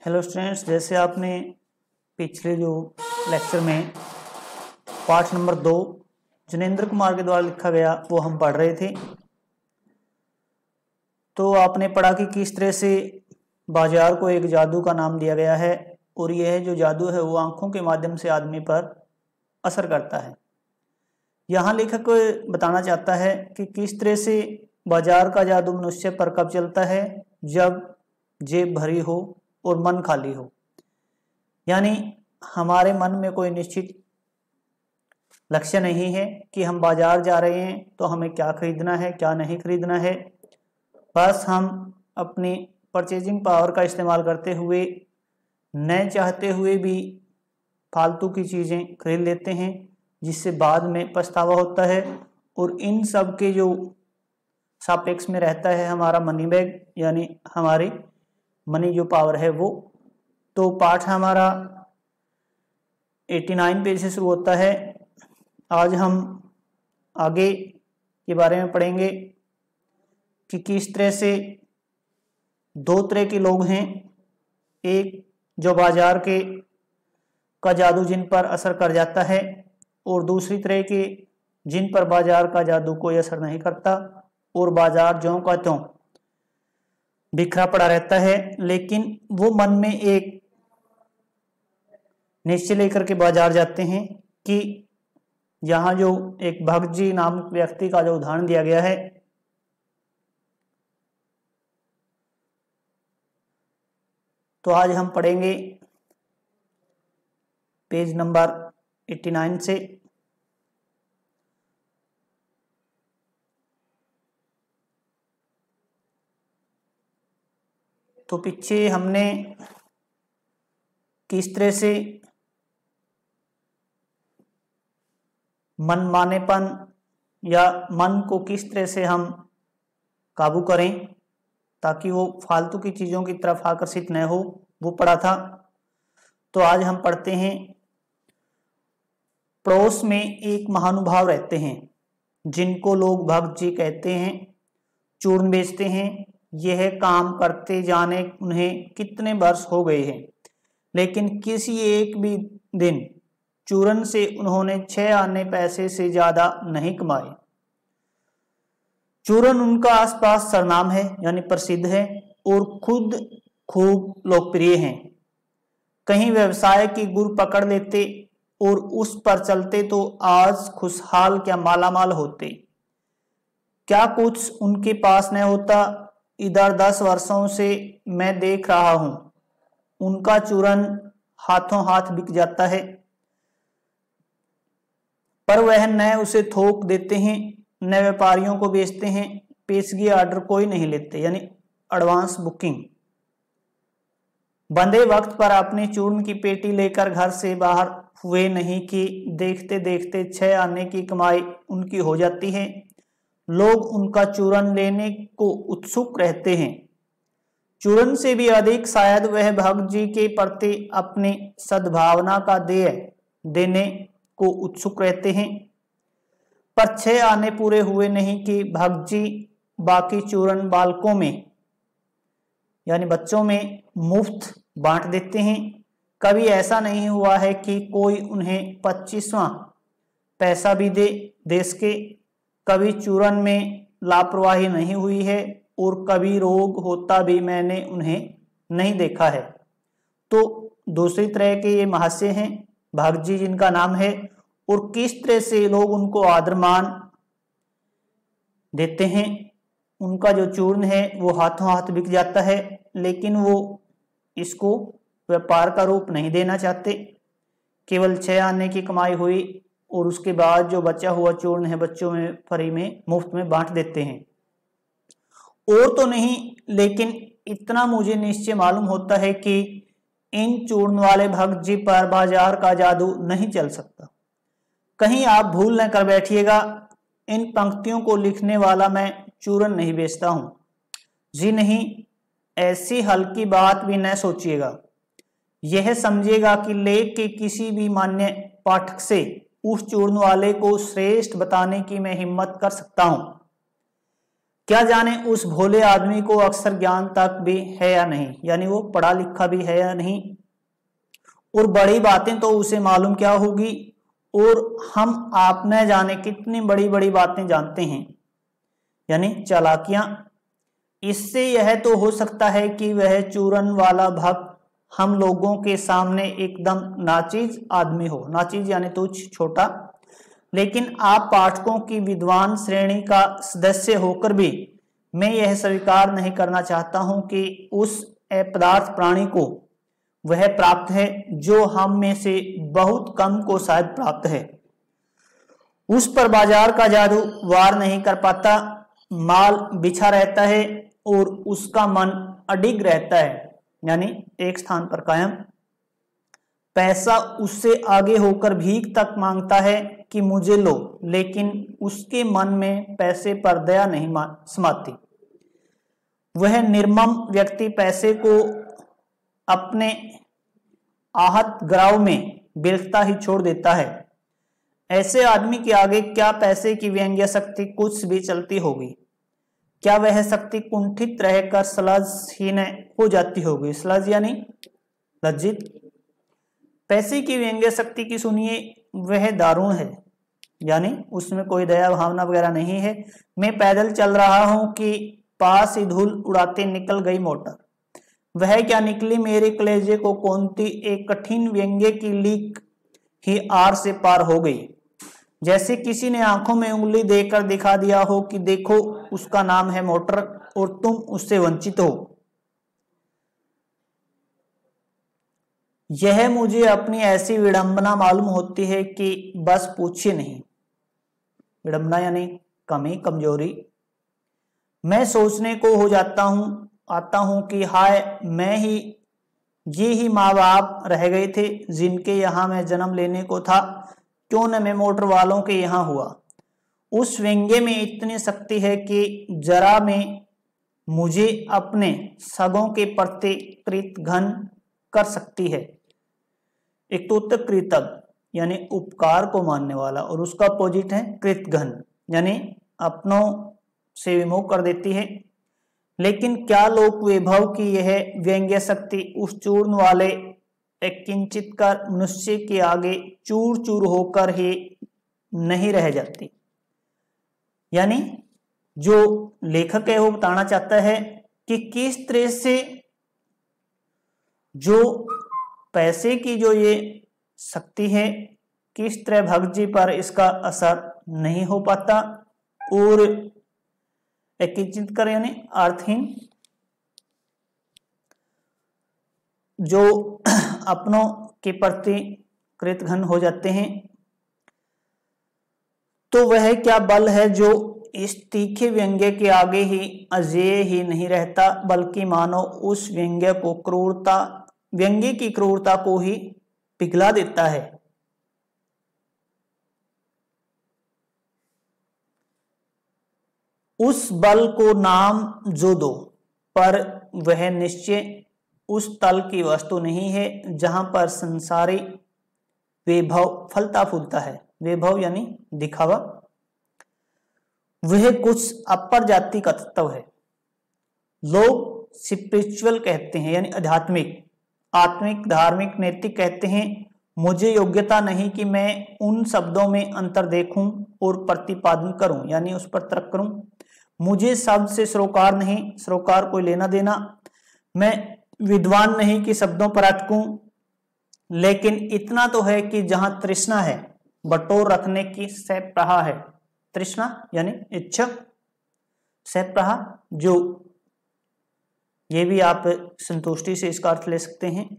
Hello students, जैसे आपने पिछले जो लेक्चर में पाठ नंबर 2 जनेंद्र कुमार के द्वारा लिखा गया वो हम पढ़ रहे थे। तो आपने पढ़ा कि किस तरह से बाजार को एक जादू का नाम दिया गया है और यह जो जादू है वो आंखों के माध्यम से आदमी पर असर करता है। यहाँ लेखक बताना चाहता है कि किस तरह से बाजार का जादू मनुष्य पर कब चलता है, जब जेब भरी हो और मन खाली हो। यानी हमारे मन में कोई निश्चित लक्ष्य नहीं है कि हम बाजार जा रहे हैं तो हमें क्या खरीदना है क्या नहीं खरीदना है। बस हम अपनी परचेजिंग पावर का इस्तेमाल करते हुए न चाहते हुए भी फालतू की चीज़ें खरीद लेते हैं, जिससे बाद में पछतावा होता है। और इन सब के जो सापेक्ष में रहता है हमारा मनी बैग, यानी हमारी मनी जो पावर है वो। तो पाठ हमारा 89 पेज से शुरू होता है। आज हम आगे के बारे में पढ़ेंगे कि किस तरह से दो तरह के लोग हैं। एक जो बाजार के का जादू जिन पर असर कर जाता है, और दूसरी तरह के जिन पर बाजार का जादू कोई असर नहीं करता और बाजार ज्यों का त्यों बिखरा पड़ा रहता है, लेकिन वो मन में एक निश्चय लेकर के बाजार जाते हैं कि यहाँ जो एक भगत जी नामक व्यक्ति का जो उदाहरण दिया गया है, तो आज हम पढ़ेंगे पेज नंबर 89 से। तो पीछे हमने किस तरह से मनमानेपन या मन को किस तरह से हम काबू करें ताकि वो फालतू की चीज़ों की तरफ आकर्षित न हो, वो पढ़ा था। तो आज हम पढ़ते हैं, पड़ोस में एक महानुभाव रहते हैं जिनको लोग भगत जी कहते हैं। चूर्ण बेचते हैं। यह काम करते जाने उन्हें कितने वर्ष हो गए हैं, लेकिन किसी एक भी दिन चूरन से उन्होंने 6 आने पैसे से ज्यादा नहीं कमाए। चूरन उनका आसपास सरनाम है, यानी प्रसिद्ध है, और खुद खूब लोकप्रिय हैं। कहीं व्यवसाय की गुर पकड़ लेते और उस पर चलते तो आज खुशहाल क्या मालामाल होते। क्या कुछ उनके पास न होता। इधर 10 वर्षों से मैं देख रहा हूं, उनका चूरन हाथों हाथ बिक जाता है, पर वह न उसे थोक देते हैं न व्यापारियों को बेचते हैं। पेशगी ऑर्डर कोई नहीं लेते, यानी एडवांस बुकिंग। बंदे वक्त पर अपनी चूर्ण की पेटी लेकर घर से बाहर हुए नहीं कि देखते देखते 6 आने की कमाई उनकी हो जाती है। लोग उनका चूरन लेने को उत्सुक रहते हैं। चूरन से भी अधिक शायद वह भगत जी के प्रति अपनी सद्भावना का देय देने को उत्सुक रहते हैं। पर 6 आने पूरे हुए नहीं कि भगत जी बाकी चूरन बालकों में, यानी बच्चों में मुफ्त बांट देते हैं। कभी ऐसा नहीं हुआ है कि कोई उन्हें 25वां पैसा भी दे सके। कभी चूरन में लापरवाही नहीं हुई है और कभी रोग होता भी मैंने उन्हें नहीं देखा है। तो दूसरी तरह के ये महाशय हैं, भगत जी जिनका नाम है, और किस तरह से लोग उनको आदर मान देते हैं। उनका जो चूर्ण है वो हाथों हाथ बिक जाता है, लेकिन वो इसको व्यापार का रूप नहीं देना चाहते। केवल 6 आने की कमाई हुई और उसके बाद जो बचा हुआ चूर्ण है बच्चों में फ्री में मुफ्त में बांट देते हैं। और तो नहीं, लेकिन इतना मुझे निश्चय मालूम होता है कि इन चूर्ण वाले भगत जी पर बाजार का जादू नहीं चल सकता। कहीं आप भूल न कर बैठिएगा, इन पंक्तियों को लिखने वाला मैं चूरन नहीं बेचता हूं। जी नहीं, ऐसी हल्की बात भी न सोचिएगा। यह समझिएगा कि लेख के किसी भी मान्य पाठक से उस चूर्ण वाले को श्रेष्ठ बताने की मैं हिम्मत कर सकता हूं। क्या जाने उस भोले आदमी को अक्षर ज्ञान तक भी है या नहीं, यानी वो पढ़ा लिखा भी है या नहीं, और बड़ी बातें तो उसे मालूम क्या होगी, और हम आप न जाने कितनी बड़ी बड़ी बातें जानते हैं, यानी चालाकियां। इससे यह तो हो सकता है कि वह चूरन वाला भक्त हम लोगों के सामने एकदम नाचीज आदमी हो, नाचीज यानी तुच्छ छोटा, लेकिन आप पाठकों की विद्वान श्रेणी का सदस्य होकर भी मैं यह स्वीकार नहीं करना चाहता हूं कि उस अपदार्थ प्राणी को वह प्राप्त है जो हम में से बहुत कम को शायद प्राप्त है। उस पर बाजार का जादू वार नहीं कर पाता, माल बिछा रहता है और उसका मन अडिग रहता है, यानी एक स्थान पर कायम। पैसा उससे आगे होकर भीख तक मांगता है कि मुझे लो, लेकिन उसके मन में पैसे पर दया नहीं समाती। वह निर्मम व्यक्ति पैसे को अपने आहत ग्राव में बिलखता ही छोड़ देता है। ऐसे आदमी के आगे क्या पैसे की व्यंग्य शक्ति कुछ भी चलती होगी? क्या वह शक्ति कुंठित रहकर सलजहीन हो जाती होगी? सलज यानी लज्जित। पैसे की व्यंग्य शक्ति की सुनिए, वह दारुण है, यानी उसमें कोई दया भावना वगैरह नहीं है। मैं पैदल चल रहा हूं कि पास ही धूल उड़ाते निकल गई मोटर। वह क्या निकली, मेरे कलेजे को कौनती एक कठिन व्यंग्य की लीक ही आर से पार हो गई, जैसे किसी ने आंखों में उंगली देकर दिखा दिया हो कि देखो उसका नाम है मोटर और तुम उससे वंचित हो। यह मुझे अपनी ऐसी विडंबना मालूम होती है कि बस पूछिए नहीं। विडंबना यानी कमी, कमजोरी। मैं सोचने को हो आता हूं कि हाय, ये ही माँ बाप रह गए थे जिनके यहां मैं जन्म लेने को था, क्यों न मैं मोटर वालों के यहां हुआ। उस व्यंग्य में इतनी शक्ति है कि जरा में मुझे अपने सगों के प्रति कृतघ्न कर सकती है। एक तो कृतज्ञ यानी उपकार को मानने वाला, और उसका अपोजिट है कृतघ्न यानी अपनों से विमोह कर देती है। लेकिन क्या लोक वैभव की यह व्यंग्य शक्ति उस चूर्ण वाले एक किंचित कर मनुष्य के आगे चूर चूर होकर ही नहीं रह जाती। यानी जो लेखक है वो बताना चाहता है कि किस तरह से जो पैसे की जो ये शक्ति है, किस तरह भक्त जी पर इसका असर नहीं हो पाता, और एक किंचित कर यानी अर्थहीन, जो अपनों के प्रति कृतघ्न हो जाते हैं। तो वह क्या बल है जो इस तीखे व्यंग्य के आगे ही अजेय ही नहीं रहता, बल्कि मानो उस व्यंग्य की क्रूरता को ही पिघला देता है। उस बल को नाम जो दो, पर वह निश्चय उस तल की वस्तु नहीं है जहां पर संसारी वैभव फलता फूलता है। वैभव यानी दिखावा। वह कुछ अपर जाति का तत्व है। लोग स्पिरिचुअल कहते हैं यानी आध्यात्मिक, आत्मिक, धार्मिक, नैतिक कहते हैं। मुझे योग्यता नहीं कि मैं उन शब्दों में अंतर देखूं और प्रतिपादन करूं, यानी उस पर तर्क करूं। मुझे शब्द से सरोकार नहीं, सरोकार कोई लेना देना। मैं विद्वान नहीं कि शब्दों पर अटकूं, लेकिन इतना तो है कि जहां तृष्णा है बटोर रखने की सप्रहा है। तृष्णा यानी इच्छा, सप्रहा जो, ये भी आप संतुष्टि से इसका अर्थ ले सकते हैं।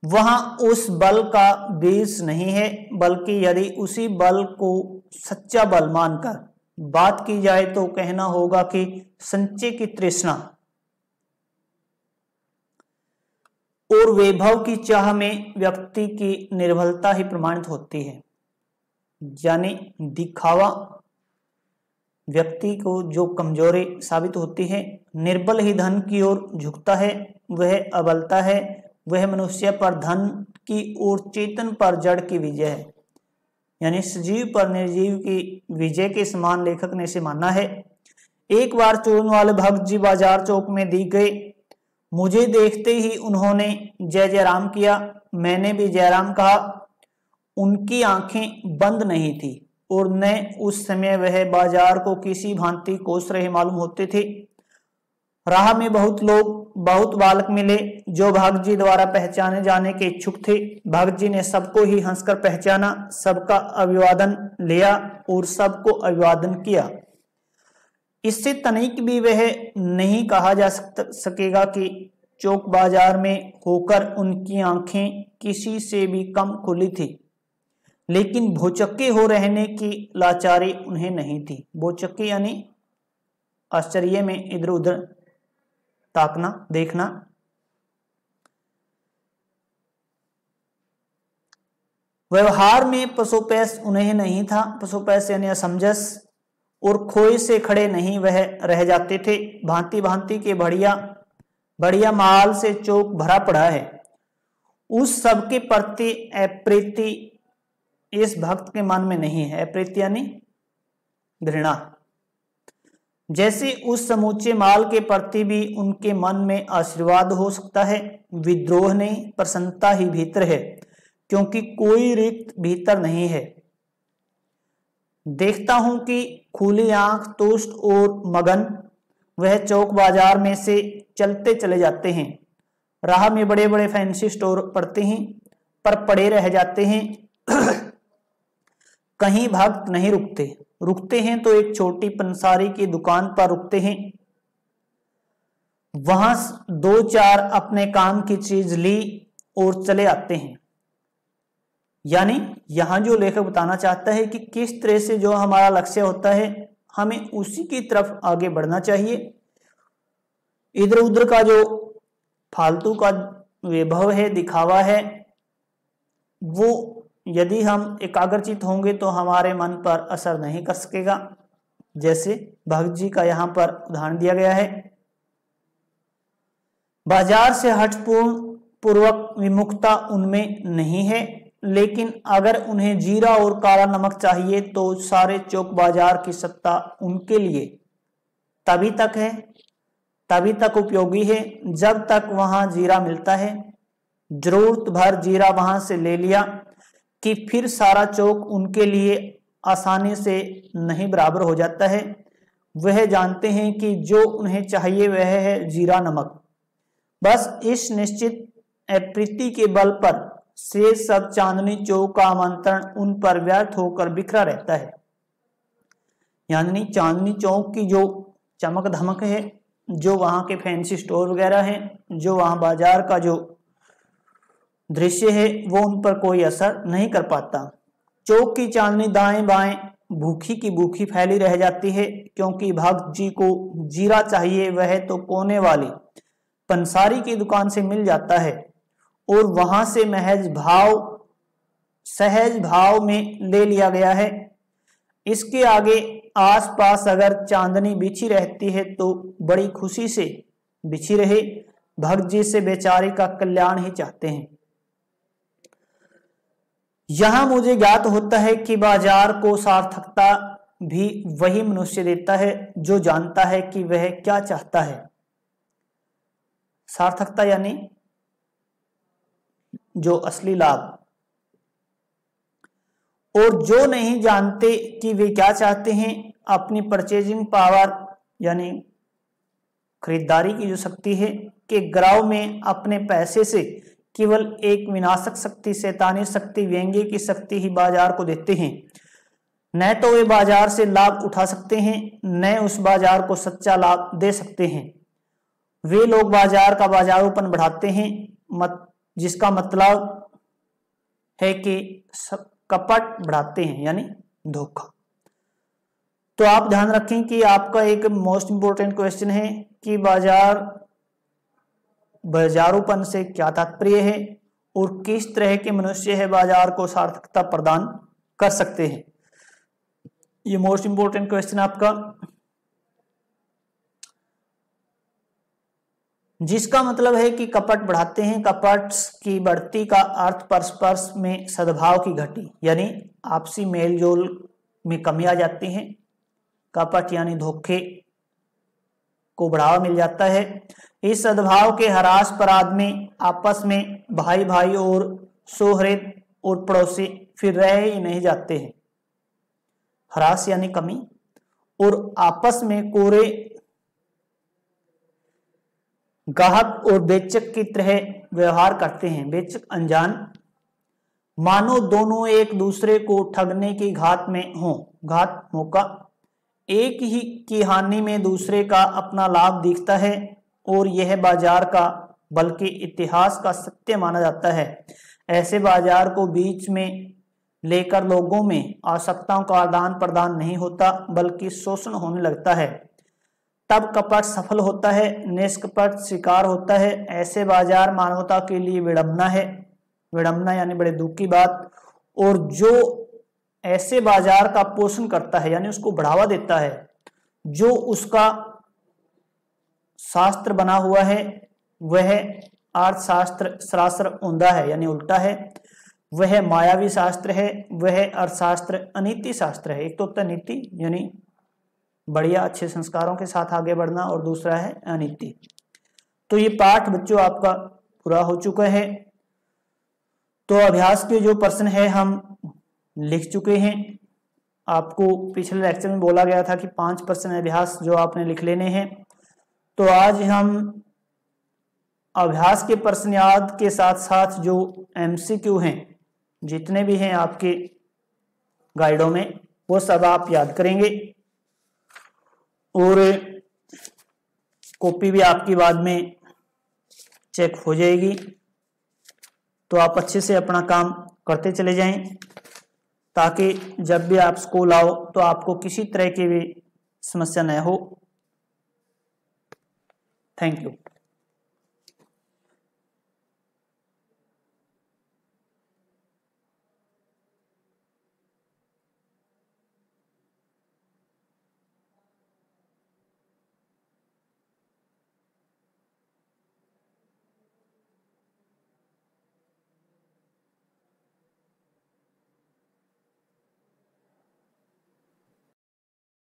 वहां उस बल का बीज नहीं है, बल्कि यदि उसी बल को सच्चा बल मानकर बात की जाए तो कहना होगा कि संचय की तृष्णा और वैभव की चाह में व्यक्ति की निर्बलता ही प्रमाणित होती है। यानी दिखावा व्यक्ति को जो कमजोरी साबित होती है। निर्बल ही धन की ओर झुकता है, वह अबलता है। वह मनुष्य पर धन की ओर चेतन पर जड़ की विजय है, यानी सजीव पर निर्जीव की विजय के समान लेखक ने इसे माना है। एक बार चूर्ण वाले भक्त जी बाजार चौक में दिख गए। मुझे देखते ही उन्होंने जय जयराम किया। मैंने भी जयराम कहा। उनकी आंखें बंद नहीं थी और न उस समय वह बाजार को किसी भांति कोस रहे मालूम होते थे। राह में बहुत लोग, बहुत बालक मिले जो भक्त जी द्वारा पहचाने जाने के इच्छुक थे। भक्त जी ने सबको ही हंसकर पहचाना, सबका अभिवादन लिया और सबको अभिवादन किया। इससे तनिक भी वह नहीं कहा जा सकेगा कि चौक बाजार में होकर उनकी आंखें किसी से भी कम खुली थी, लेकिन भौचक्के हो रहने की लाचारी उन्हें नहीं थी। भौचक्के यानी आश्चर्य में इधर उधर ताकना, देखना। व्यवहार में पसोपेश उन्हें नहीं था। पसोपेश यानी असमंजस और खोए से खड़े नहीं वह रह जाते थे। भांति भांति के बढ़िया माल से चौक भरा पड़ा है। उस सब के प्रति अप्रीति इस भक्त के मन में नहीं है। अप्रीति यानी घृणा। जैसे उस समूचे माल के प्रति भी उनके मन में आशीर्वाद हो सकता है। विद्रोह नहीं, प्रसन्नता ही भीतर है, क्योंकि कोई रिक्त भीतर नहीं है। देखता हूं कि खुली आंख, तुष्ट और मगन वह चौक बाजार में से चलते चले जाते हैं। राह में बड़े बड़े फैंसी स्टोर पड़ते हैं, पर पड़े रह जाते हैं। कहीं भक्त नहीं रुकते हैं तो एक छोटी पंसारी की दुकान पर रुकते हैं। वहां दो चार अपने काम की चीज ली और चले आते हैं। यानी यहां जो लेखक बताना चाहता है कि किस तरह से जो हमारा लक्ष्य होता है हमें उसी की तरफ आगे बढ़ना चाहिए। इधर उधर का जो फालतू का वैभव है, दिखावा है, वो यदि हम एकाग्रचित होंगे तो हमारे मन पर असर नहीं कर सकेगा। जैसे भक्त जी का यहां पर उदाहरण दिया गया है। बाजार से हठपूर्वक विमुखता उनमें नहीं है, लेकिन अगर उन्हें जीरा और काला नमक चाहिए तो सारे चौक बाजार की सत्ता उनके लिए तभी तक उपयोगी है जब तक वहां जीरा मिलता है। जरूरत भर जीरा वहां से ले लिया कि फिर सारा चौक उनके लिए आसानी से नहीं बराबर हो जाता है। वह जानते हैं कि जो उन्हें चाहिए वह है जीरा नमक। बस इस निश्चित अप्रीति के बल पर से सब चांदनी चौक का आमंत्रण उन पर व्यर्थ होकर बिखरा रहता है। यानी चांदनी चौक की जो चमक धमक है, जो वहां के फैंसी स्टोर वगैरह हैं, जो वहां बाजार का जो दृश्य है, वो उन पर कोई असर नहीं कर पाता। चौक की चांदनी दाएं बाएं भूखी की भूखी फैली रह जाती है, क्योंकि भक्त जी को जीरा चाहिए वह तो कोने वाली पंसारी की दुकान से मिल जाता है और वहां से सहज भाव में ले लिया गया है। इसके आगे आसपास अगर चांदनी बिछी रहती है तो बड़ी खुशी से बिछी रहे। भक्त जी से बेचारे का कल्याण ही चाहते हैं। यहां मुझे ज्ञात होता है कि बाजार को सार्थकता भी वही मनुष्य देता है जो जानता है कि वह क्या चाहता है। सार्थकता यानी जो असली लाभ। और जो नहीं जानते कि वे क्या चाहते हैं, अपनी परचेजिंग पावर यानी खरीदारी की जो शक्ति है के ग्राव में अपने पैसे से केवल एक विनाशक शक्ति, शैतानी शक्ति, व्यंग्य की शक्ति ही बाजार को देते हैं। न तो वे बाजार से लाभ उठा सकते हैं, न उस बाजार को सच्चा लाभ दे सकते हैं। वे लोग बाजार का बाजारूपन बढ़ाते हैं, जिसका मतलब है कि कपट बढ़ाते हैं यानी धोखा। तो आप ध्यान रखें कि आपका एक मोस्ट इंपोर्टेंट क्वेश्चन है कि बाजारूपन से क्या तात्पर्य है और किस तरह के मनुष्य है बाजार को सार्थकता प्रदान कर सकते हैं। ये मोस्ट इंपोर्टेंट क्वेश्चन आपका, जिसका मतलब है कि कपट बढ़ाते हैं। कपट की बढ़ती का अर्थ परस्पर में सद्भाव की घटी यानी आपसी मेलजोल में कमी आ जाती है। कपट यानी धोखे, को बढ़ावा मिल जाता है। इस सद्भाव के ह्रास पर आदमी आपस में भाई भाई और सौहृद और पड़ोसी फिर रह ही नहीं जाते हैं। ह्रास यानी कमी, और आपस में कोरे गाहक और बेचक की तरह व्यवहार करते हैं। बेचक अनजान, मानो दोनों एक दूसरे को ठगने की घात में हों। घात मौका, एक ही की हानि में दूसरे का अपना लाभ दिखता है और यह बाजार का बल्कि इतिहास का सत्य माना जाता है। ऐसे बाजार को बीच में लेकर लोगों में आवश्यकताओं का आदान प्रदान नहीं होता बल्कि शोषण होने लगता है। तब कपट सफल होता है, निष्कपट शिकार होता है। ऐसे बाजार मानवता के लिए विडंबना है। विडंबना यानी बड़े दुख की बात। और जो ऐसे बाजार का पोषण करता है यानी उसको बढ़ावा देता है, जो उसका शास्त्र बना हुआ है वह अर्थशास्त्र सरासर औंधा है यानी उल्टा है। वह मायावी शास्त्र है, वह अर्थशास्त्र अनीति शास्त्र है। एक तो होता है नीति यानी बढ़िया अच्छे संस्कारों के साथ आगे बढ़ना, और दूसरा है अनीति। तो ये पाठ बच्चों आपका पूरा हो चुका है। तो अभ्यास के जो प्रश्न है हम लिख चुके हैं। आपको पिछले लेक्चर में बोला गया था कि 5 प्रश्न अभ्यास जो आपने लिख लेने हैं। तो आज हम अभ्यास के प्रश्न याद के साथ साथ जो MCQ हैं जितने भी हैं आपके गाइडों में वो सब आप याद करेंगे, और कॉपी भी आपकी बाद में चेक हो जाएगी। तो आप अच्छे से अपना काम करते चले जाएं ताकि जब भी आप स्कूल आओ तो आपको किसी तरह की भी समस्या न हो। Thank you.